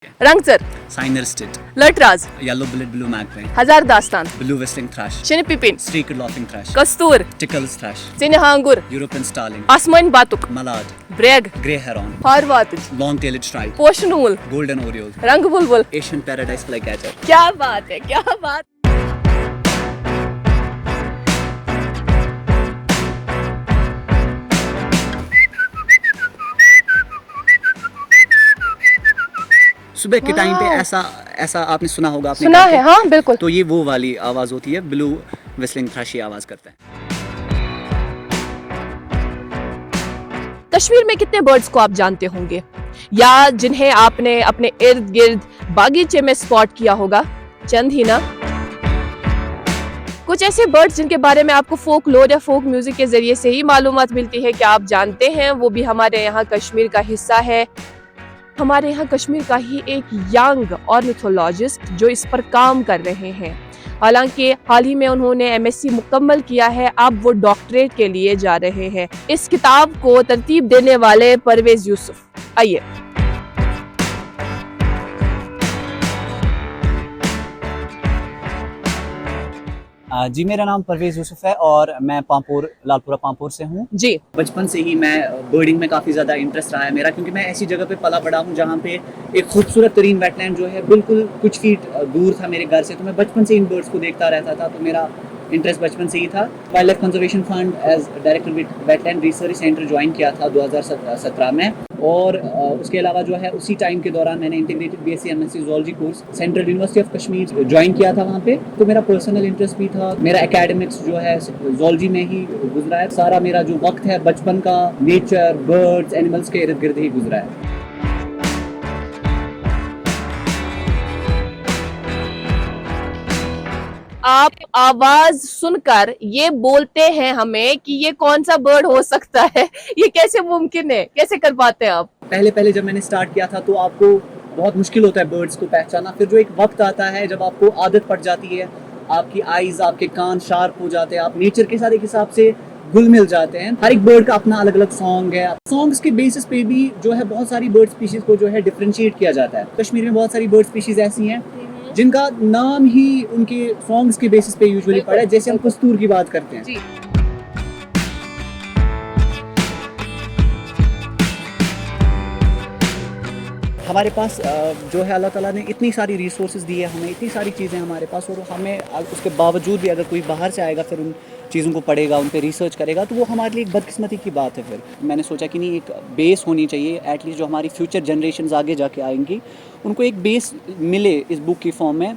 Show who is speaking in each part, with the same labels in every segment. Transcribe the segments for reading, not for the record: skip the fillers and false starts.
Speaker 1: रंगसर,
Speaker 2: Cynerstit,
Speaker 1: लटराज,
Speaker 2: yellow billet blue magpie,
Speaker 1: हजार दास्तान,
Speaker 2: blue whistling thrush,
Speaker 1: शिनपिपिन,
Speaker 2: streaked laughing thrush,
Speaker 1: Kastur,
Speaker 2: Tickle's thrush,
Speaker 1: सिन्हांगुर,
Speaker 2: European starling,
Speaker 1: आसमान बातुक,
Speaker 2: mallard,
Speaker 1: Bragg,
Speaker 2: grey heron,
Speaker 1: फारवातुज,
Speaker 2: long-tailed stripe,
Speaker 1: पोशनूल,
Speaker 2: golden oriole,
Speaker 1: रंग बुलबुल।
Speaker 2: Asian paradise flycatcher.
Speaker 1: क्या बात है, क्या बात।
Speaker 2: सुबह के टाइम पे
Speaker 1: Wow.
Speaker 2: ऐसा आपने सुना होगा आपने
Speaker 1: सुना
Speaker 2: करके?
Speaker 1: है, हाँ बिल्कुल।
Speaker 2: तो ये वो वाली आवाज होती है, ब्लू whistling thrush ये आवाज करता है।
Speaker 1: कश्मीर में कितने बर्ड्स को आप जानते होंगे या जिन्हें आपने अपने इर्द गिर्द बागीचे में स्पॉट किया होगा? चंद ही ना। कुछ ऐसे बर्ड्स जिनके बारे में आपको फोक लोर या फोक म्यूजिक के जरिए से ही मालूमात मिलती है कि आप जानते हैं, वो भी हमारे यहाँ कश्मीर का हिस्सा है। हमारे यहाँ कश्मीर का ही एक यंग ऑर्निथोलॉजिस्ट जो इस पर काम कर रहे हैं। हालांकि हाल ही में उन्होंने एमएससी मुकम्मल किया है, अब वो डॉक्टरेट के लिए जा रहे हैं। इस किताब को तरतीब देने वाले परवेज यूसुफ, आइए।
Speaker 2: जी मेरा नाम परवेज यूसुफ है और मैं लालपुरा पामपुर से हूँ।
Speaker 1: जी,
Speaker 2: बचपन से ही मैं बर्डिंग में काफ़ी ज़्यादा इंटरेस्ट रहा है मेरा, क्योंकि मैं ऐसी जगह पे पला बड़ा हूँ जहाँ पे एक खूबसूरत तरीन वेटलैंड जो है बिल्कुल कुछ फीट दूर था मेरे घर से। तो मैं बचपन से इन बर्ड्स को देखता रहता था, तो मेरा इंटरेस्ट बचपन से ही था। Wildlife conservation fund as director wetland research centre join किया था 2017 में, और उसके अलावा जो है उसी टाइम के दौरान मैंने integrated BSc MSc zoology course central university of Kashmir join किया था वहाँ पे। तो मेरा पर्सनल इंटरेस्ट भी था, मेरा एकेडमिक्स जो है ज़ूलॉजी में ही गुजरा है। सारा मेरा जो वक्त है बचपन का नेचर, बर्ड्स, एनिमल्स के इर्द गिर्द ही गुजरा है।
Speaker 1: आप आवाज सुनकर ये बोलते हैं हमें कि ये कौन सा बर्ड हो सकता है, ये कैसे मुमकिन है, कैसे कर पाते हैं आप?
Speaker 2: पहले जब मैंने स्टार्ट किया था तो आपको बहुत मुश्किल होता है बर्ड्स को पहचाना। फिर जो एक वक्त आता है जब आपको आदत पड़ जाती है, आपकी आईज, आपके कान शार्प हो जाते हैं, आप नेचर के साथ एक हिसाब से घुल मिल जाते हैं। हर एक बर्ड का अपना अलग अलग सॉन्ग है। सॉन्ग्स के बेसिस पे भी जो है बहुत सारी बर्ड स्पीशीज को जो है डिफरेंशिएट किया जाता है। कश्मीर में बहुत सारी बर्ड स्पीशीज ऐसी हैं जिनका नाम ही उनके सॉन्ग्स के बेसिस पे यूजुअली पड़ा है। जैसे हम कस्तूर की बात करते हैं,
Speaker 1: जी।
Speaker 2: हमारे पास जो है अल्लाह ताला ने इतनी सारी रिसोर्सेज दी है हमें, इतनी सारी चीज़ें हमारे पास, और हमें उसके बावजूद भी अगर कोई बाहर से आएगा फिर उन चीज़ों को पढ़ेगा, उन पे रिसर्च करेगा, तो वो हमारे लिए एक बदकिस्मती की बात है। फिर मैंने सोचा कि नहीं, एक बेस होनी चाहिए एटलीस्ट जो हमारी फ्यूचर जनरेशन्स आगे जाके आएंगी उनको एक बेस मिले इस बुक की फॉर्म में,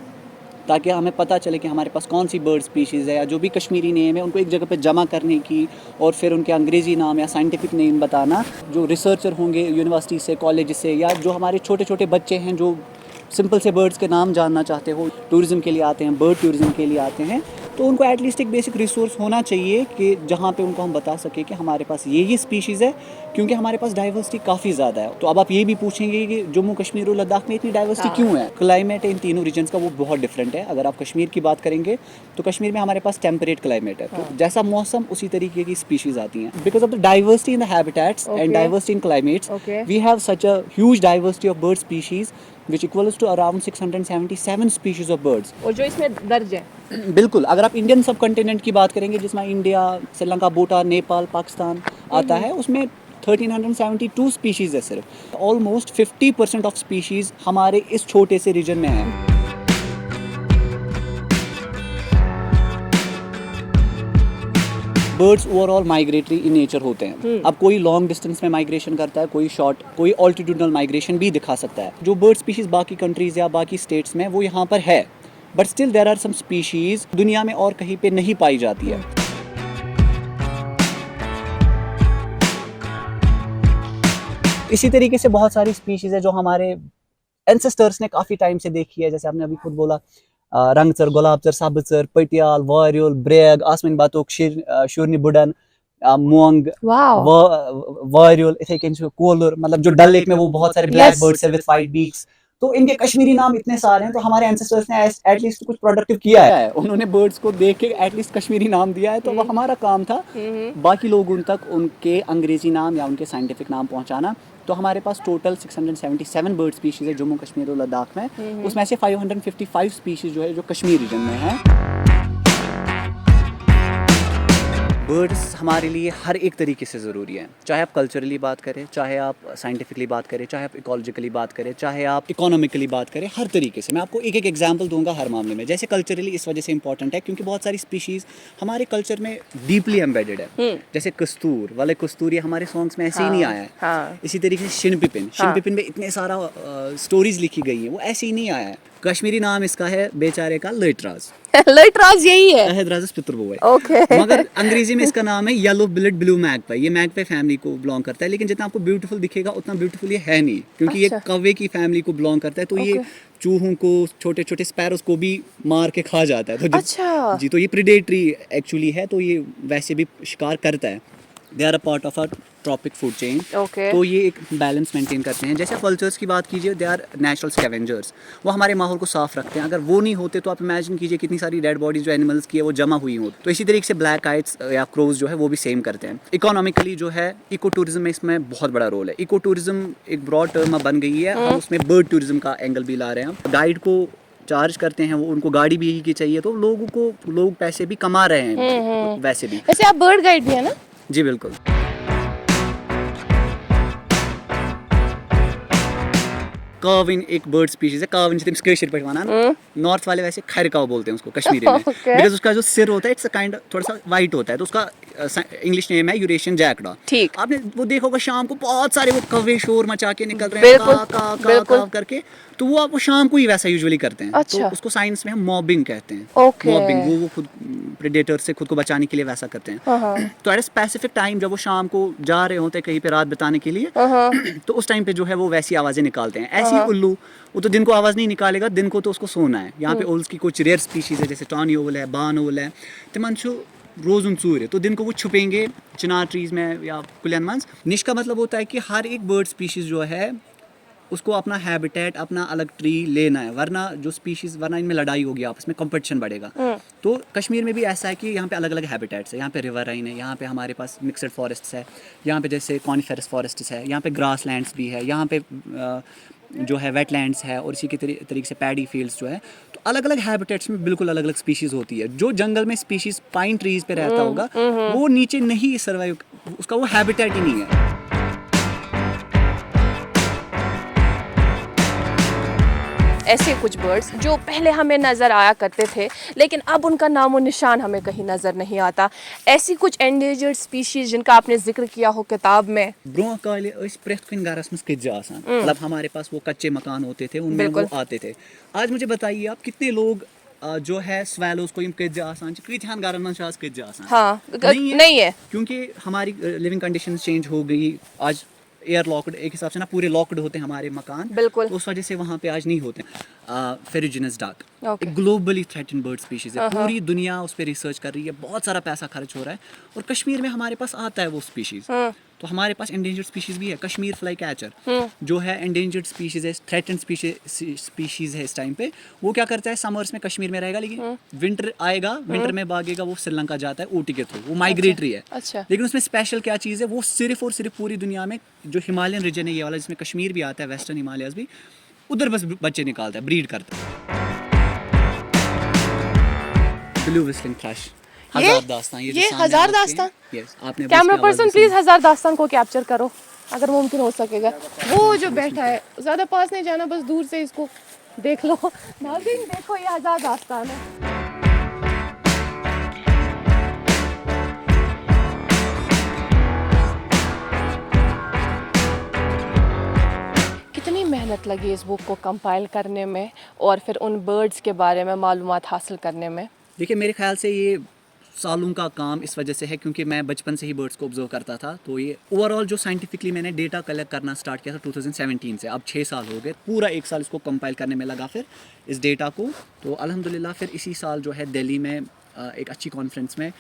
Speaker 2: ताकि हमें पता चले कि हमारे पास कौन सी बर्ड स्पीशीज़ है या जो भी कश्मीरी नेम है उनको एक जगह पे जमा करने की, और फिर उनके अंग्रेज़ी नाम या साइंटिफिक नेम बताना। जो रिसर्चर होंगे यूनिवर्सिटी से, कॉलेज से, या जो हमारे छोटे छोटे बच्चे हैं जो सिंपल से बर्ड्स के नाम जानना चाहते हो, टूरिज़म के लिए आते हैं, बर्ड टूरिज़म के लिए आते हैं, तो उनको एटलीस्ट एक बेसिक रिसोर्स होना चाहिए कि जहाँ पे उनको हम बता सकें कि हमारे पास ये स्पीशीज़ है, क्योंकि हमारे पास डाइवर्सिटी काफ़ी ज़्यादा है। तो अब आप ये भी पूछेंगे कि जम्मू कश्मीर और लद्दाख में इतनी डाइवर्सिटी क्यों है? क्लाइमेट इन तीनों रीजन्स का वो बहुत डिफरेंट है। अगर आप कश्मीर की बात करेंगे तो कश्मीर में हमारे पास टेम्परेट क्लाइमेट है, तो जैसा मौसम उसी तरीके की स्पीशीज़ आती हैं। Because of the diversity in the habitats and diversity in climates, we have such a huge diversity of bird species which equals to around 677 species of birds।
Speaker 1: और जो इसमें दर्ज है,
Speaker 2: बिल्कुल, अगर आप इंडियन सब कंटिनेंट की बात करेंगे जिसमें इंडिया, श्रीलंका, भूटान, नेपाल, पाकिस्तान आता है, उसमें 1372 स्पीशीज़ है सिर्फ। ऑलमोस्ट 50% ऑफ स्पीशीज़ हमारे इस छोटे से रीजन में है। Birds overall migratory in nature होते हैं। अब कोई लॉन्ग डिस्टेंस में माइग्रेशन करता है, कोई शॉर्ट, कोई ऑल्टीट्यूडनल माइग्रेशन भी दिखा सकता है। जो बर्ड स्पीशीज़ बाकी कंट्रीज़ या बाकी स्टेट्स में वो यहाँ पर है, but still there are some species दुनिया में और कहीं पे नहीं पाई जाती है। इसी तरीके से बहुत सारी स्पीशीज़ है जो हमारे एंसेस्टर्स ने काफ़ी टाइम से देखी है। जैसे आपने अभी खुद बोला, रंगचर, गुलाबचर, साबचर, पटियाल, वारियल, ब्रेग, आसमान बातुक, शुरनी बुडन, मोंग, वारियल, इथे कन कोलर, मतलब जो डल लेक में वो बहुत सारे ब्लैक बर्ड्स है विद 5 बीक्स। तो इनके कश्मीरी नाम इतने सारे हैं, तो हमारे एंसेस्टर्स ने एटलीस्ट कुछ प्रोडक्टिव किया है, उन्होंने बर्ड्स को देख के एटलीस्ट कश्मीरी नाम दिया है। तो वो हमारा काम था बाकी लोग उन तक उनके अंग्रेजी नाम या उनके साइंटिफिक नाम पहुंचाना। तो हमारे पास टोटल 677 बर्ड स्पीशीज़ है जम्मू कश्मीर और लद्दाख में। उसमें से 555 स्पीशीज़ जो है जो कश्मीर रीजन में है। बर्ड्स हमारे लिए हर एक तरीके से ज़रूरी है, चाहे आप कल्चरली बात करें, चाहे आप साइंटिफिकली बात करें, चाहे आप इकोलॉजिकली बात करें, चाहे आप इकोनॉमिकली बात करें, हर तरीके से। मैं आपको एक एक एग्जांपल दूंगा हर मामले में। जैसे कल्चरली इस वजह से इंपॉर्टेंट है क्योंकि बहुत सारी स्पीशीज़ हमारे कल्चर में डीपली एम्बेडेड है। जैसे कस्तूर वाले कस्तूर, ये हमारे सॉन्ग्स में ऐसे ही नहीं आया है।
Speaker 1: हाँ।
Speaker 2: इसी तरीके से शिन पिपिन में इतने सारा स्टोरीज लिखी गई हैं, वो ऐसे ही नहीं आया है। कश्मीरी नाम इसका है बेचारे का लेटराज।
Speaker 1: लेटराज यही है।
Speaker 2: अहदराज पितृबोय।
Speaker 1: ओके।
Speaker 2: मगर अंग्रेजी में इसका नाम है येलो बिलेट ब्लू मैगपाई। ये मैगपाई फैमिली को बिलोंग करता है, लेकिन जितना आपको ब्यूटीफुल दिखेगा उतना ब्यूटीफुल ये है नहीं, क्योंकि ये कौवे की फैमिली को बिलोंग करता है। तो ये चूहों को, छोटे छोटे स्पैरोस को भी मार के खा जाता है। तो
Speaker 1: अच्छा
Speaker 2: जी, तो ये प्रेडेटरी एक्चुअली है, तो ये वैसे भी शिकार करता है। They are a part of a tropic food chain. तो ये एक बैलेंस मेंटेन करते हैं। जैसे वल्चर्स की बात कीजिए, दे आर नेचुरल स्कैवेंजर्स। वो हमारे माहौल को साफ रखते हैं। अगर वो नहीं होते तो आप इमेजिन कीजिए कितनी सारी डेड बॉडीज जो एनिमल्स की है वो जमा हुई हो। तो इसी तरीके से ब्लैक काइट्स या क्रोज जो है वो भी सेम करते हैं। इकोनॉमिकली जो है, इको टूरिज्म में इसमें बहुत बड़ा रोल है। इको टूरिज्म एक ब्रॉड टर्म बन गई है। हम उसमें बर्ड टूरिज्म का एंगल भी ला रहे हैं। गाइड को चार्ज करते हैं, वो उनको गाड़ी भी की चाहिए, तो लोग पैसे भी कमा रहे हैं वैसे भी।
Speaker 1: वैसे आप बर्ड गाइड भी है ना?
Speaker 2: जी बिल्कुल। कार्विन एक बर्ड स्पीशीज है। कार्विन जितने कश्मीर पे माना ना, नॉर्थ वाले वैसे खैरकाव बोलते हैं उसको कश्मीरी में। बिकॉज उसका जो सिर होता है इट्स काइंड थोड़ा सा वाइट होता है, तो उसका इंग्लिश नेम है यूरेशियन जैकडा।
Speaker 1: ठीक।
Speaker 2: आपने वो देखा होगा शाम को बहुत सारे वो कौवे शोर मचा के निकल रहे हैं का करके, तो वो शाम को ही वैसा यूजुअली करते हैं।
Speaker 1: अच्छा।
Speaker 2: तो उसको साइंस में हम मॉबिंग कहते हैं।
Speaker 1: Okay.
Speaker 2: मॉबिंग, वो खुद प्रेडेटर से खुद को बचाने के लिए वैसा करते हैं। तो एट स्पेसिफिक टाइम जब वो शाम को जा रहे होते हैं कहीं पे रात बिताने के लिए, तो उस टाइम पे जो है वो वैसी आवाजें निकालते हैं। ऐसी उल्लू, वो तो दिन को आवाज नहीं निकालेगा, दिन को तो उसको सोना है। यहाँ पे ओल्स की कुछ रेयर स्पीशीज है, जैसे टॉनी ओवल है, बान ओवल है, तिमन रोज़ चूर है। तो दिन को वो छुपेंगे चिनार ट्रीज में या कुलियन मंस। निश का मतलब होता है कि हर एक बर्ड स्पीशीज जो है उसको अपना हैबिटेट, अपना अलग ट्री लेना है, वरना जो स्पीशीज, वरना इनमें लड़ाई होगी, आपस में कंपटीशन बढ़ेगा। तो कश्मीर में भी ऐसा है कि यहाँ पे अलग अलग हैबिटेट्स है। यहाँ पे रिवर राइन है, यहाँ पे हमारे पास मिक्सड फॉरेस्ट्स है, यहाँ पे जैसे कॉनिफेरस फॉरेस्ट्स है, यहाँ पे ग्रास लैंड्स भी है, यहाँ पे जो है वेटलैंड्स है, और इसी के तरीके से पैडी फील्ड्स जो है। तो अलग अलग हैबिटेट्स में बिल्कुल अलग अलग स्पीशीज़ होती है। जो जंगल में स्पीशीज़ पाइन ट्रीज पे रहता होगा वो नीचे नहीं सर्वाइव, उसका वो हैबिटेट ही नहीं है।
Speaker 1: ऐसे कुछ बर्ड्स जो पहले हमें नज़र आया करते थे, लेकिन अब उनका नामो निशान हमें कहीं नज़र नहीं आता। ऐसी कुछ एंडेंजर्ड स्पीशीज जिनका आपने जिक्र किया हो किताब में।
Speaker 2: ब्रोह काले प्रेथ कुन गरस में कज्जा आसान, मतलब हमारे पास वो कच्चे मकान होते थे, उनमें वो आते थे। आज मुझे बताइए आप कितने लोग जो है स्वैलोज को कज्जा आसान कथान गरन में कज्जा आसान? हाँ,
Speaker 1: नहीं है,
Speaker 2: क्योंकि हमारी लिविंग कंडीशन चेंज हो गई। आज एयर लॉक्ड, एक हिसाब से ना पूरे लॉक्ड होते हैं हमारे मकान,
Speaker 1: बिल्कुल।
Speaker 2: तो उस वजह से वहाँ पे आज नहीं होते। फेरुजिनस डाक एक ग्लोबली थ्रेटेंड बर्ड स्पीशीज है। पूरी दुनिया उस पर रिसर्च कर रही है, बहुत सारा पैसा खर्च हो रहा है, और कश्मीर में हमारे पास आता है वो स्पीशीज। तो हमारे पास एंडेंजर्ड स्पीशीज भी है। कश्मीर फ्लाई कैचर जो है एंडेंजर्ड स्पीशीज है, थ्रेटेंड स्पीशीज है इस टाइम पे। वो क्या करता है, समर्स में कश्मीर में रहेगा, लेकिन विंटर आएगा, विंटर में भागेगा, वो श्रीलंका जाता है ऊटी के थ्रू, वो माइग्रेटरी है।
Speaker 1: अच्छा।
Speaker 2: लेकिन उसमें स्पेशल क्या चीज़ है, वो सिर्फ और सिर्फ पूरी दुनिया में जो हिमालयन रीजन है ये वाला, जिसमें कश्मीर भी आता है, वेस्टर्न हिमालयस भी, उधर बस बच्चे निकालता है, ब्रीड करता है। ब्लू व्हिस्टलिंग थ्रश, हजार दास्तान,
Speaker 1: ये हजार दास्तान।
Speaker 2: यस, आपने
Speaker 1: कैमरा पर्सन प्लीज हजार दास्तान को कैप्चर करो अगर मुमकिन हो सकेगा। वो जो बैठा है, ज्यादा पास नहीं जाना, बस दूर से इसको देख लो। नाज़रीन देखो, ये हजार दास्तान है। कितनी मेहनत लगी इस बुक को कंपाइल करने में और फिर उन बर्ड्स के बारे में मालूमात हासिल करने में?
Speaker 2: देखिए, मेरे ख्याल से ये सालों का काम इस वजह से है क्योंकि मैं बचपन से ही बर्ड्स को ऑब्जर्व करता था। तो ये ओवरऑल जो साइंटिफिकली मैंने डेटा कलेक्ट करना स्टार्ट किया था 2017 से, अब 6 साल हो गए, पूरा 1 साल इसको कंपाइल करने में लगा फिर इस डेटा को। तो अल्हम्दुलिल्लाह फिर इसी साल जो है दिल्ली में एक अच्छी कॉन्फ्रेंस में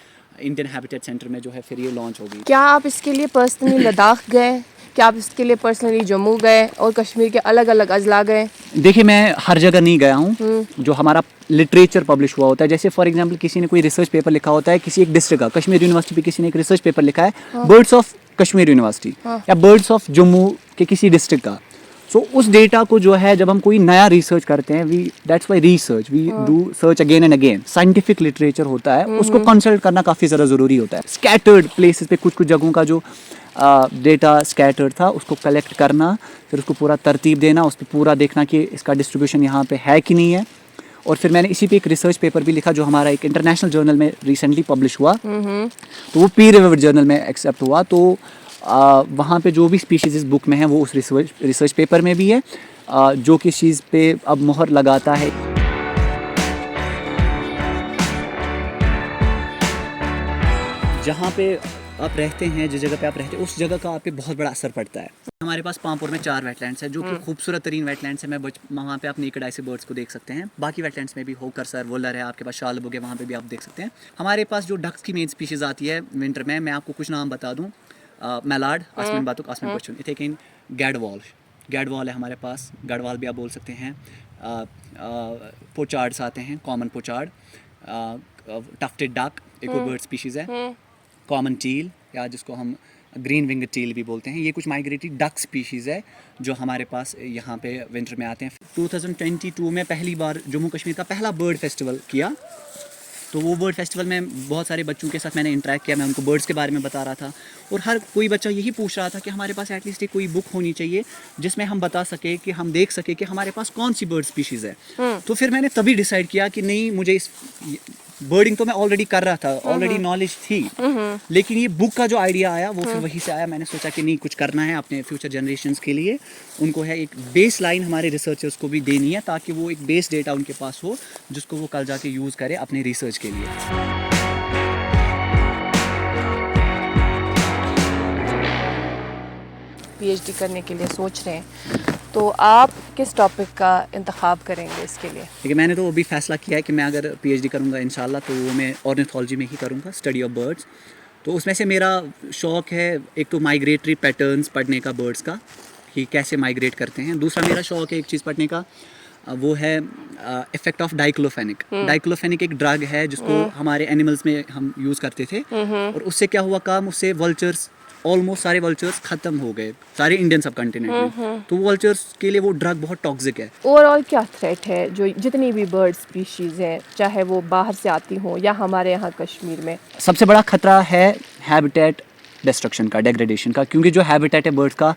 Speaker 2: इंडियन हैबिटेट सेंटर में जो है फिर ये लॉन्च हो गई।
Speaker 1: क्या आप इसके लिए पर्सनली लद्दाख गए? क्या आप इसके लिए पर्सनली जम्मू गए और कश्मीर के अलग अलग अजला गए?
Speaker 2: देखिए, मैं हर जगह नहीं गया हूँ। जो हमारा लिटरेचर पब्लिश हुआ होता है, जैसे फॉर एग्जांपल किसी ने कोई रिसर्च पेपर लिखा होता है किसी एक डिस्ट्रिक्ट का, कश्मीर यूनिवर्सिटी पे किसी ने एक रिसर्च पेपर लिखा है, बर्ड्स ऑफ कश्मीर यूनिवर्सिटी
Speaker 1: हाँ।
Speaker 2: या बर्ड्स ऑफ जम्मू के किसी डिस्ट्रिक्ट का। सो उस डेटा को जो है जब हम कोई नया रिसर्च करते हैं, we that's why research, we do search again and again. Scientific literature होता है, उसको कंसल्ट करना काफ़ी ज़्यादा ज़रूरी होता है। स्कैटर्ड प्लेसेस पे कुछ कुछ जगहों का जो डेटा स्कैटर्ड था उसको कलेक्ट करना, फिर उसको पूरा तरतीब देना, उस पर पूरा देखना कि इसका डिस्ट्रीब्यूशन यहाँ पे है कि नहीं है। और फिर मैंने इसी पे एक रिसर्च पेपर भी लिखा जो हमारा एक इंटरनेशनल जर्नल में रिसेंटली पब्लिश हुआ, तो वो पीयर रिव्यूड जर्नल में एक्सेप्ट हुआ। तो वहाँ पे जो भी स्पीशीज़ इस बुक में है वो उस रिसर्च पेपर में भी है, जो कि इस चीज़ पे अब मोहर लगाता है। जहाँ पे आप रहते हैं, जिस जगह पे आप रहते हैं, उस जगह का आप पे बहुत बड़ा असर पड़ता है। हमारे पास पामपुर में 4 वेटलैंड्स है जो कि खूबसूरत तरीन वेटलैंड्स है। वहाँ पे आप नेकेड आई से बर्ड्स को देख सकते हैं। बाकी वेटलैंड्स में भी होकर सर वोलर है, आपके पास शालबुग है, वहाँ पे भी आप देख सकते हैं। हमारे पास जो डक्स की मेन स्पीशीज़ आती है विंटर में, मैं आपको कुछ नाम बता दूँ। मैलार्ड, आसमान बातुक, आसमान क्वेश्चन, इथे किन गैडवॉल है हमारे पास, गढ़वाल भी आप बोल सकते हैं। पोचार्ड्स आते हैं, कॉमन पोचार्ड, टफ्टेड डक एक और बर्ड स्पीशीज़ है, कॉमन टील या जिसको हम ग्रीन विंग टील भी बोलते हैं। ये कुछ माइग्रेटरी डक स्पीशीज़ है जो हमारे पास यहाँ पे विंटर में आते हैं। 2022 में पहली बार जम्मू कश्मीर का पहला बर्ड फेस्टिवल किया, तो वो बर्ड फेस्टिवल में बहुत सारे बच्चों के साथ मैंने इंटरेक्ट किया। मैं उनको बर्ड्स के बारे में बता रहा था और हर कोई बच्चा यही पूछ रहा था कि हमारे पास एटलीस्ट कोई बुक होनी चाहिए जिसमें हम बता सके कि हम देख सके कि हमारे पास कौन सी बर्ड स्पीशीज़ है। तो फिर मैंने तभी डिसाइड किया कि नहीं, मुझे इस बर्डिंग तो मैं ऑलरेडी कर रहा था, ऑलरेडी नॉलेज थी, लेकिन ये बुक का जो आइडिया आया वो फिर वहीं से आया। मैंने सोचा कि नहीं, कुछ करना है अपने फ्यूचर जनरेशन्स के लिए। उनको है एक बेस लाइन हमारे रिसर्चर्स को भी देनी है ताकि वो एक बेस डेटा उनके पास हो जिसको वो कल जाके यूज़ करे अपने रिसर्च के लिए।
Speaker 1: पीएचडी करने के लिए सोच रहे हैं, तो आप किस टॉपिक का इंतखाब करेंगे इसके लिए?
Speaker 2: देखिए, मैंने तो अभी फैसला किया है कि मैं अगर पीएचडी करूंगा इंशाल्लाह तो वो मैं ऑर्निथोलॉजी में ही करूंगा, स्टडी ऑफ बर्ड्स। तो उसमें से मेरा शौक़ है एक तो माइग्रेटरी पैटर्न्स पढ़ने का बर्ड्स का, कि कैसे माइग्रेट करते हैं। दूसरा मेरा शौक़ है एक चीज़ पढ़ने का, वो है इफ़ेक्ट ऑफ डाइक्लोफेनिक। डाइक्लोफेनिक एक ड्रग है जिसको हमारे एनिमल्स में हम यूज़ करते थे, और उससे क्या हुआ काम, उससे वल्चर्स, ऑलमोस्ट सारे वल्चर्स ख़त्म हो गए सारे इंडियन सब कॉन्टिनेंट में। तो वल्चर्स के लिए वो ड्रग बहुत टॉक्सिक है।
Speaker 1: ओवरऑल क्या थ्रेट है जो जितनी भी बर्ड स्पीशीज़ हैं, चाहे वो बाहर से आती हों या हमारे यहाँ कश्मीर में?
Speaker 2: सबसे बड़ा खतरा है हैबिटेट डिस्ट्रक्शन का, डेग्रेडेशन का, क्योंकि जो हैबिटेट है बर्ड्स का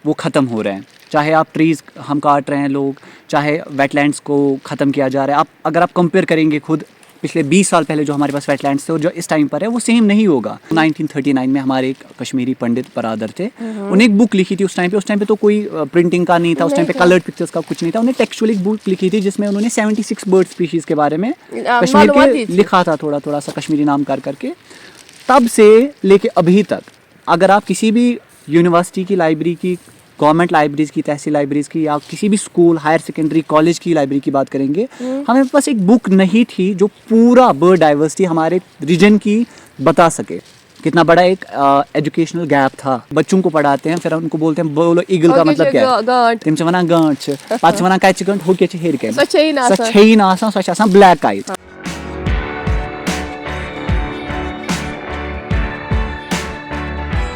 Speaker 2: वो ख़त्म हो रहे हैं। चाहे आप ट्रीज़ हम काट रहे हैं लोग, चाहे वेटलैंड्स को ख़त्म किया जा रहा है। अगर आप कंपेयर करेंगे खुद पिछले 20 साल पहले जो हमारे पास वेटलैंड्स थे और जो इस टाइम पर है, वो सेम नहीं होगा। 1939 में हमारे एक कश्मीरी पंडित बरादर थे, उन्हें एक बुक लिखी थी उस टाइम पे तो कोई प्रिंटिंग का नहीं था, उस टाइम पे कलर्ड पिक्चर्स का कुछ नहीं था। उन्हें टेक्सचुअल एक बुक लिखी थी जिसमें उन्होंने 76 बर्ड स्पीशीज़ के बारे में कश्मीर के लिखा था, थोड़ा थोड़ा सा कश्मीरी नाम करके। तब से लेके अभी तक अगर आप किसी भी यूनिवर्सिटी की लाइब्रेरी की, गवर्नमेंट लाइब्रेरीज की, तहसील लाइब्रेरीज की, या किसी भी स्कूल, हायर सेकेंडरी, कॉलेज की लाइब्रेरी की बात करेंगे, हमें पास एक बुक नहीं थी जो पूरा बर्ड डाइवर्सिटी हमारे रीजन की बता सके। कितना बड़ा एक एजुकेशनल गैप था। बच्चों को पढ़ाते हैं, फिर उनको बोलते हैं बोलो ईगल का मतलब क्या है, तिम वना गांठ, पांच वना कैच गंठ हो के हेर के सच्चाई ना आसा सच आसा ब्लैक आइज।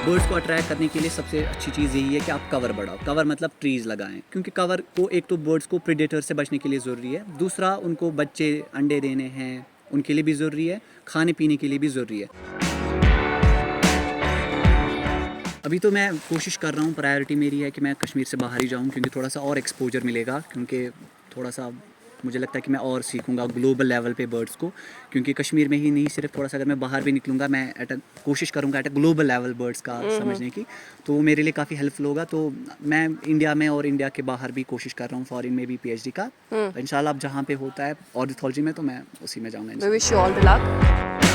Speaker 2: बर्ड्स को अट्रैक्ट करने के लिए सबसे अच्छी चीज़ यही है कि आप कवर बढ़ाओ। कवर मतलब ट्रीज़ लगाएं, क्योंकि कवर को एक तो बर्ड्स को प्रेडेटर से बचने के लिए ज़रूरी है, दूसरा उनको बच्चे अंडे देने हैं उनके लिए भी ज़रूरी है, खाने पीने के लिए भी ज़रूरी है। अभी तो मैं कोशिश कर रहा हूँ, प्रायोरिटी मेरी है कि मैं कश्मीर से बाहर ही जाऊँ, क्योंकि थोड़ा सा और एक्सपोजर मिलेगा, क्योंकि थोड़ा सा मुझे लगता है कि मैं और सीखूंगा ग्लोबल लेवल पे बर्ड्स को, क्योंकि कश्मीर में ही नहीं, सिर्फ थोड़ा सा अगर मैं बाहर भी निकलूँगा, मैं कोशिश करूँगा at a global level birds का समझने की, तो वो मेरे लिए काफ़ी हेल्पफुल होगा। तो मैं इंडिया में और इंडिया के बाहर भी कोशिश कर रहा हूँ, फॉरेन में भी पीएचडी का। इंशाल्लाह अब जहाँ पे होता है ऑर्निथोलॉजी में, तो मैं उसी में जाऊँगा।
Speaker 1: Wish you all the luck.